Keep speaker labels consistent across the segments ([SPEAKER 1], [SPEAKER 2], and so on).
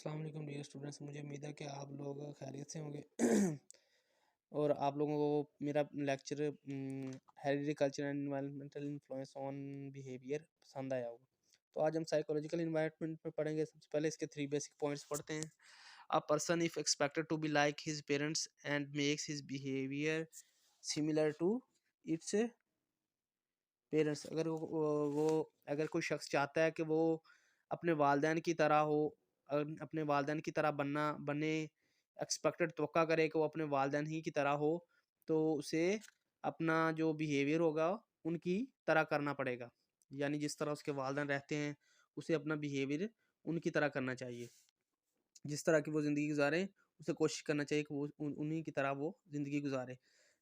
[SPEAKER 1] अस्सलाम वालेकुम dear students, मुझे उम्मीद है कि आप लोग खैरियत से होंगे और आप लोगों को मेरा lecture heredity culture and environmental influence on behaviour पसंद आया होगा। तो आज हम साइकोलॉजिकल इन्वायरमेंट पर पढ़ेंगे। सबसे पहले इसके 3 बेसिक पॉइंट्स पढ़ते हैं। A person if expected to be like his parents and makes his behaviour similar to its parents, अगर वो अगर कोई शख्स चाहता है कि वो अपने वालिदैन की तरह हो, अपने वालिदैन की तरह बने, एक्सपेक्टेड तवक्का करे कि वो अपने वालिदैन ही की तरह हो, तो उसे अपना जो बिहेवियर होगा उनकी तरह करना पड़ेगा। यानी जिस तरह उसके वालिदैन रहते हैं उसे अपना बिहेवियर उनकी तरह करना चाहिए। जिस तरह की वो ज़िंदगी गुजारें उसे कोशिश करना चाहिए कि वो उन्हीं की तरह वो ज़िंदगी गुजारे।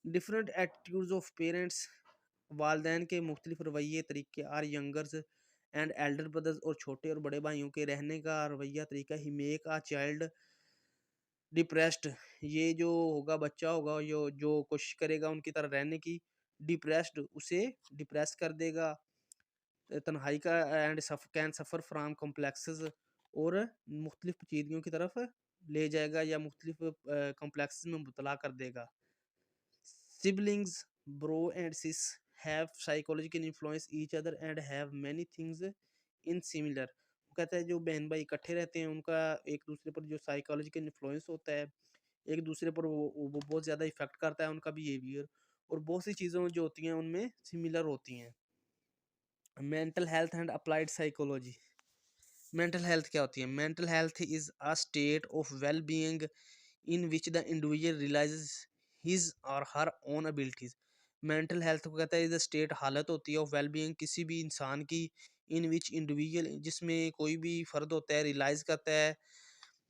[SPEAKER 1] डिफरेंट एटीट्यूड्स ऑफ पेरेंट्स, वालदैन के मुख्तलिफ रवैये तरीके are youngers and elder brothers, और छोटे और बड़े भाइयों के रहने का रवैया तरीका ही मेक आ चाइल्ड डिप्रेस्ड। ये जो होगा बच्चा होगा यो जो कोशिश करेगा उनकी तरह रहने की, डिप्रेस्ड उसे डिप्रेस कर देगा, तन्हाई का and can suffer from complexes, और मुख्तलिफ पेचीदगियों की तरफ ले जाएगा या मुख्तलिफ कॉम्प्लेक्सेस में मुबतला कर देगा। Siblings, bro and sis have psychological influence each other and have many things in similar। वो कहता है जो बहन भाई इकट्ठे रहते हैं उनका एक दूसरे पर जो साइकोलॉजिकल इन्फ्लुएंस होता है, एक दूसरे पर वो बहुत ज़्यादा इफेक्ट करता है उनका बिहेवियर, और बहुत सी चीज़ों जो होती हैं उनमें सिमिलर होती हैं। Mental health and applied psychology. Mental health क्या होती है? Mental health is a state of well being in which the individual realizes his और हर ओन एबिलिटीज़। मेंटल हेल्थ को कहता है इज स्टेट, हालत होती है ऑफ वेल बीइंग किसी भी इंसान की, इन विच इंडिविजुअल जिसमें कोई भी फ़र्द होता है रियलाइज़ करता है,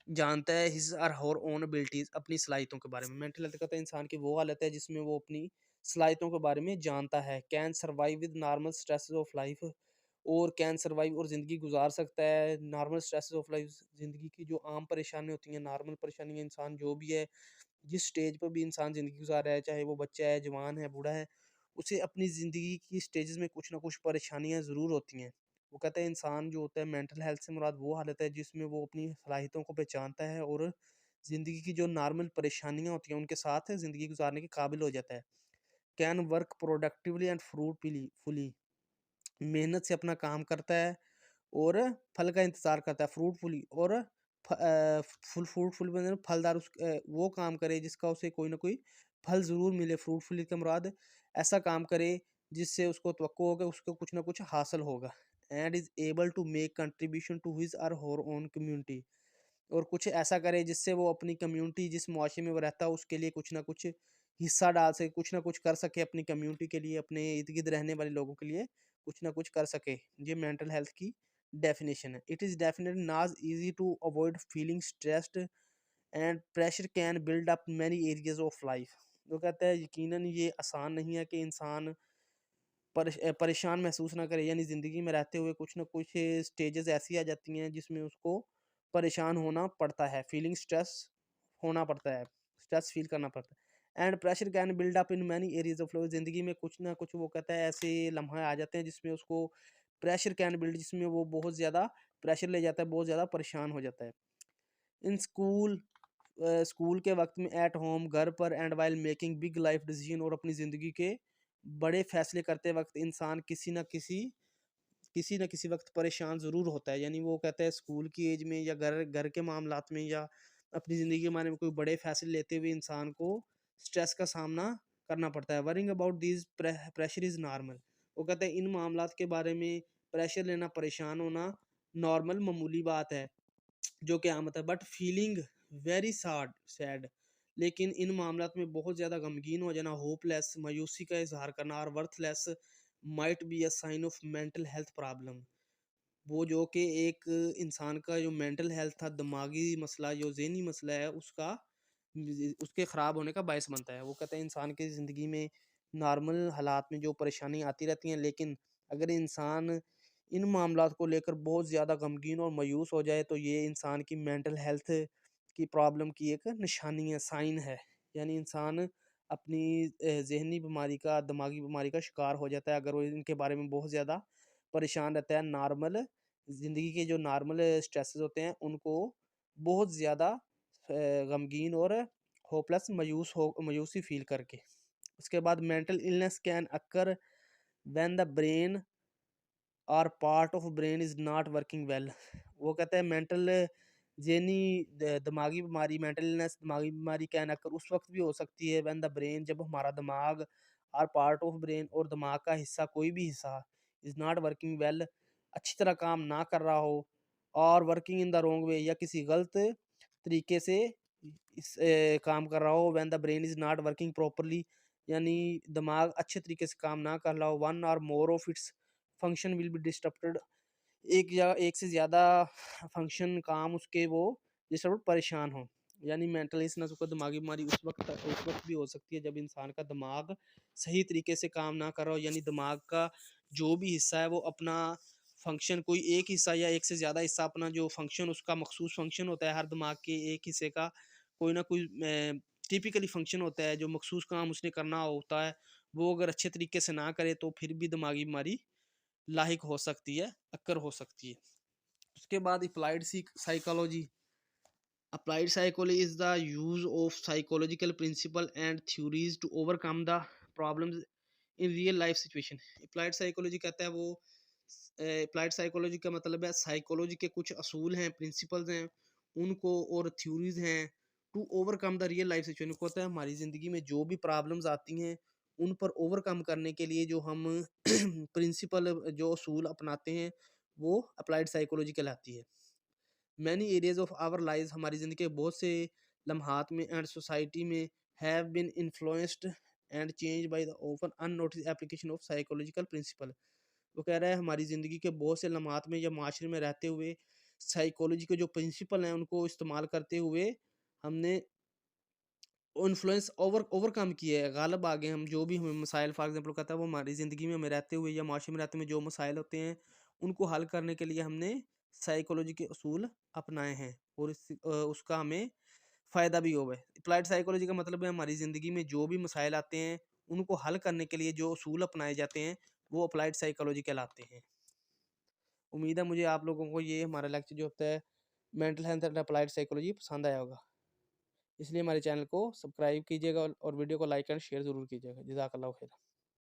[SPEAKER 1] जानता है हिज और हर ओन एबिलिटीज़ अपनी सलाहियतों के बारे में। मेंटल हेल्थ कहता है इंसान की वो हालत है जिसमें वो अपनी सलाहियतों के बारे में जानता है। Can survive with normal stresses of life, और कैन सर्वाइव और ज़िंदगी गुजार सकता है नॉर्मल स्ट्रेसेस ऑफ लाइफ, ज़िंदगी की जो आम परेशानी होती हैं, नॉर्मल परेशानियाँ इंसान जो भी है, जिस स्टेज पर भी इंसान ज़िंदगी गुजार रहा है, चाहे वो बच्चा है, जवान है, बूढ़ा है, उसे अपनी ज़िंदगी की स्टेजेस में कुछ ना कुछ परेशानियाँ ज़रूर होती हैं। वो कहता है इंसान जो होता है, मेंटल हेल्थ से मुराद वो हालत है जिसमें वो अपनी सलाहियतों को पहचानता है और ज़िंदगी की जो नॉर्मल परेशानियाँ होती हैं उनके साथ ज़िंदगी गुजारने के काबिल हो जाता है। Can work productively and fruitfully fully, मेहनत से अपना काम करता है और फल का इंतज़ार करता है, फ्रूटफुली, और फ्रूटफुल मतलब फलदार, वो काम करे जिसका उसे कोई ना कोई फल ज़रूर मिले। फ्रूटफुली का मुराद ऐसा काम करे जिससे उसको तवक्को हो कि उसको कुछ ना कुछ हासिल होगा। And is able to make contribution to his और हर ओन कम्युनिटी, और कुछ ऐसा करे जिससे वो अपनी कम्युनिटी, जिस मुआशरे में वो रहता है उसके लिए कुछ ना कुछ हिस्सा डाल सके, कुछ ना कुछ कर सके अपनी कम्युनिटी के लिए, अपने इर्द गिर्द रहने वाले लोगों के लिए कुछ ना कुछ कर सके। ये मेंटल हेल्थ की डेफिनेशन है। It is definitely not easy to avoid feeling stressed and pressure can build up many areas of life. वो कहता है यकीनन ये आसान नहीं है कि इंसान परेशान महसूस ना करे, यानी ज़िंदगी में रहते हुए कुछ ना कुछ स्टेजेस ऐसी आ जाती हैं जिसमें उसको परेशान होना पड़ता है, फीलिंग स्ट्रेस होना पड़ता है, स्ट्रेस फील करना पड़ता है। And pressure can build up in many areas of life, ज़िंदगी में कुछ ना कुछ वो कहता है ऐसे लम्हे आ जाते हैं जिसमें उसको प्रेशर कैन बिल्ड, जिसमें वो बहुत ज़्यादा प्रेशर ले जाता है, बहुत ज़्यादा परेशान हो जाता है। इन स्कूल, स्कूल के वक्त में, एट होम घर पर, and while making big life decision, और अपनी ज़िंदगी के बड़े फैसले करते वक्त इंसान किसी न किसी वक्त परेशान ज़रूर होता है। यानी वो कहता है स्कूल की एज में या घर घर के मामलात में या अपनी ज़िंदगी के बारे में कोई बड़े फैसले लेते हुए इंसान को स्ट्रेस का सामना करना पड़ता है। Worrying about this pressure is normal. वो कहते हैं इन मामलात के बारे में प्रेशर लेना, परेशान होना नॉर्मल, मामूली बात है जो कि आम होता है। बट फीलिंग वेरी सैड, लेकिन इन मामलात में बहुत ज़्यादा गमगीन हो जाना, होपलेस, मायूसी का इजहार करना, और worthless might be a sign of mental health problem. वो जो कि एक इंसान का जो मेंटल हेल्थ था, दिमागी मसला, जो ज़हनी मसला है, उसके ख़राब होने का बायस बनता है। वो कहते हैं इंसान की ज़िंदगी में नॉर्मल हालात में जो परेशानी आती रहती हैं, लेकिन अगर इंसान इन मामलात को लेकर बहुत ज़्यादा गमगीन और मायूस हो जाए तो ये इंसान की मेंटल हेल्थ की प्रॉब्लम की एक निशानी है, साइन है। यानी इंसान अपनी ज़हनी बीमारी का, दिमागी बीमारी का शिकार हो जाता है अगर वो इनके बारे में बहुत ज़्यादा परेशान रहता है। नॉर्मल ज़िंदगी के जो नॉर्मल स्ट्रेसेस होते हैं उनको बहुत ज़्यादा गमगीन और होपलेस मायूसी फील करके। उसके बाद mental illness can occur when the brain or part of brain is not working well. वो कहते हैं मेंटल जेनी दिमागी बीमारी, मेंटल इलनेस दिमागी बीमारी कैन अक्कर उस वक्त भी हो सकती है व्हेन द ब्रेन, जब हमारा दिमाग और पार्ट ऑफ ब्रेन और दिमाग का हिस्सा, कोई भी हिस्सा इज़ नॉट वर्किंग वेल, अच्छी तरह काम ना कर रहा हो, और working in the wrong way, या किसी गलत तरीके से काम कर रहा हो। When the brain is not working properly, यानी दिमाग अच्छे तरीके से काम ना कर रहा हो। वन और more of its function will be disturbed, एक या एक से ज़्यादा फंक्शन काम उसके वो डिस्टर्ब परेशान हो। यानी मेंटल इलनेस को दिमागी बीमारी उस वक्त भी हो सकती है जब इंसान का दिमाग सही तरीके से काम ना कर रहा हो, यानी दिमाग का जो भी हिस्सा है वो अपना फंक्शन, कोई एक हिस्सा या एक से ज़्यादा हिस्सा अपना जो फंक्शन, उसका मखसूस फंक्शन होता है हर दिमाग के एक हिस्से का, कोई ना कोई टिपिकली फंक्शन होता है जो मखसूस काम उसने करना होता है, वो अगर अच्छे तरीके से ना करे तो फिर भी दिमागी बीमारी लाहिक हो सकती है, अक्कर हो सकती है। उसके बाद applied psychology. Applied psychology is the use of psychological principle and theories to overcome the problems in real life situation. Applied psychology कहता है वो, अप्लाइड साइकोलॉजी का मतलब है साइकोलॉजी के कुछ असूल हैं, प्रिंसिपल्स हैं, उनको और थ्योरीज हैं to overcome the real life situation. को होता है हमारी ज़िंदगी में जो भी प्रॉब्लम्स आती हैं उन पर ओवरकम करने के लिए जो हम प्रिंसिपल जो असूल अपनाते हैं वो अप्लाइड साइकोलॉजी कहलाती है। Many areas of our life, हमारी ज़िंदगी के बहुत से लम्हात में एंड सोसाइटी में have been influenced and change by the often unnoticed application of psychological principle. वो कह रहा है हमारी ज़िंदगी के बहुत से लम्हात में या माशरे में रहते हुए साइकोलॉजी के जो प्रिंसिपल हैं उनको इस्तेमाल करते हुए हमने इन्फ्लुएंस ओवरकम किए है, गालब आ गए हम। जो भी हमें मसाइल, फॉर एग्जांपल कहता है वो हमारी ज़िंदगी में हमें रहते हुए या माशरे में रहते हुए जो मसाइल होते हैं उनको हल करने के लिए हमने साइकोलॉजी के असूल अपनाए हैं, और उसका हमें फ़ायदा भी हुआ है। अप्लाइड साइकोलॉजी का मतलब है हमारी ज़िंदगी में जो भी मसाइल आते हैं उनको हल करने के लिए जो असूल अपनाए जाते हैं वो अप्लाइड साइकोलॉजी कहलाते हैं। उम्मीद है मुझे आप लोगों को ये हमारा लेक्चर जो होता है mental health and applied psychology पसंद आया होगा। इसलिए हमारे चैनल को सब्सक्राइब कीजिएगा और वीडियो को लाइक एंड शेयर ज़रूर कीजिएगा। जज़ाकल्लाह खैर।